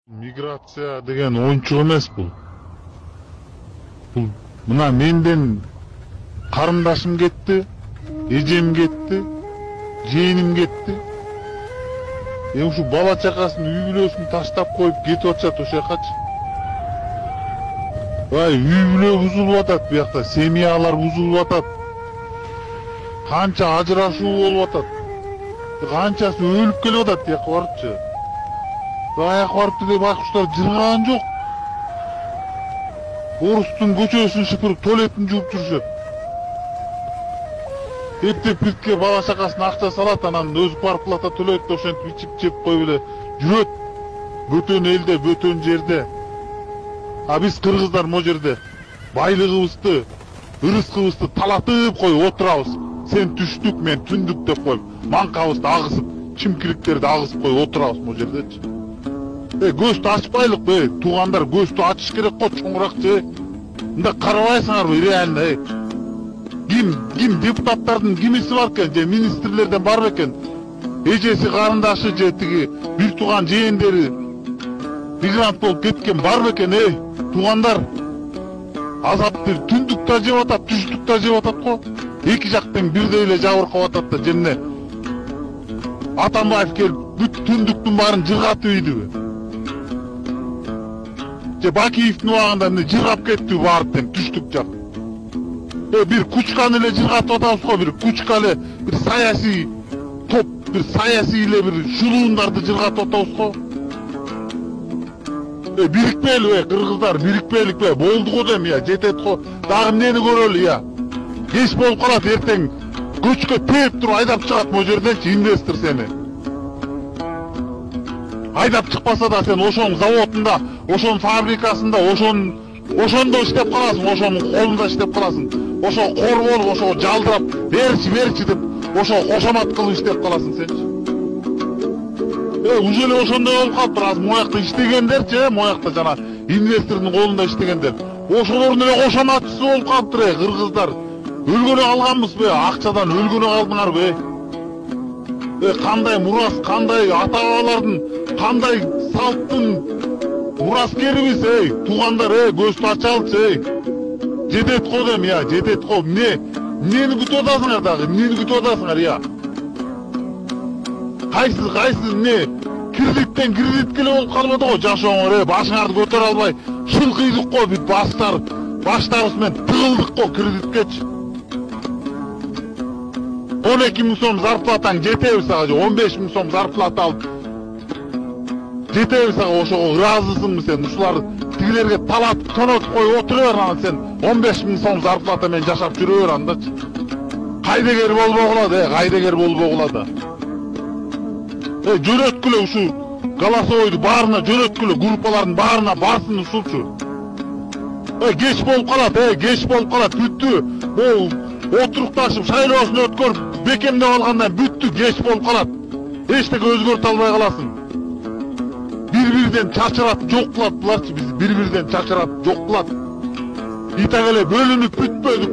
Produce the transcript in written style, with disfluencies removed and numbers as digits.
Миграция деген ойынчук эмес бул. Мына менден карындашым кетти, эжем кетти, жээним кетти. Ушу бала чакасын, үй бүлөсүн таштап коюп кетип атышат ошол жакачы. Үй бүлө бузулуп атат биякта, семьялар бузулуп атат. Канча ажырашуу болуп атат. Канчасы өлүп келип атат тияка барыпчы. Аяк барыпты деп байкуштар жырган жок. Орустун көчөсүн шыпырып, туалетін жууп жүрүшөт. Эптеп биртке бала чакасына акча салат, анан өзү парплата төлөйт, ошентип ичип жеп коюп эле жүрөт. Бөтөн элде, бөтөн жерде. А биз кыргыздар мо жерде байлыгыбызды, ырыскыбызды талатып коюп отурабыз. Сен түштүк, мен түндүк деп коюп, манкабызды агысып, чимкиликтерди агысып коюп отурабыз мо жердечи. Көздү ачпайлык бе, туугандар, көздү ачыш керек го, чоңуракчы. Мында карабайсыңарбы реально? Ким депутаттардын кимиси бар экен, же министрлерден бар бекен? Эжеси, карындашы же тиги бир тууган жээндери мигрант болуп кеткен бар бекен? Туугандар азапты түндүк да жеп атат, түштүк да жеп атат го. Эки жактан бирдей эле жабыркап атат да, жемне Атамбаев келип бүт түндүктүн баарын жыргатып ийдиби? Бакиевдин убагында эмне жыргап кетти баардык түштүк жак. Бир кучканы эле жыргатып атабыз го, бир кучка эле, бир саясий топ, бир саясий эле бир шулуундарды жыргатып атабыз го. Бирикпейли кыргыздар, бирикпейликпи? Болду го дем, жетет го. Дагы эмнени көрөлү, кеч болуп калат, эртең көчкө тээп туруп айдап чыгат мо жерденчи инвестор сени. Айдап чыкпаса да сен ошонун заводунда, ошонун фабрикасында, ошондо иштеп каласың, ошонун колунда иштеп каласың. Ошо кор болуп, ошо жалдырап, берчи деп, ошо кошомат кылып иштеп каласың сенчи. Уже эле ошондой болуп калыптыр. Азыр моякта иштегендерчи, моякта жана инвестордун колунда иштегендер. Ошолордун эле кошоматчысы болуп калыптыр, кыргыздар. Өлгөнү калганбызбы? Акчадан өлгөнү калдыңарбы? Кандай мурас, кандай ата-бабалардын, кандай салттын мураскерибиз, туугандар, көздү ачалычы, жетет го дем, жетет го. Эмнени күтүп атасыңар дагы, эмнени күтүп атасыңар, Кайсы эмне кредиттен кредитке эле болуп калбады го жашооңор, башыңарды көтөрө албай шылкыйдык го, бүт баштарыбыз менен тыгылдык го кредиткечи. 12 000 сом зарплатаң жетеби сага, 15 000 сом зарплата алып жетеби сага, ошого ыраазысыңбы сен? Ушулар тигилерге талатып, тонотуп коюп отура бер, анан сен 15 000 сом зарплата менен жашап жүрө бер андачы. Кайдегер болбой калат, кайдегер болбой калат. Жөнөткүлө ушу голосовойду баарына жөнөткүлө, группалардын баарына барсын ушулчу. Кеч болуп калат, кеч болуп калат, бүттү. Бул отурукташып, шайлоосун өткөрүп, бекемдеп алгандан бүттү, кеч болуп калат. Эчтеке өзгөртө албай каласың. Бири-бириден чачырап жок кылат буларчы, биз бири-бириден чачырап жок кылат. Итак эле бөлүнүп бүтпөдүк,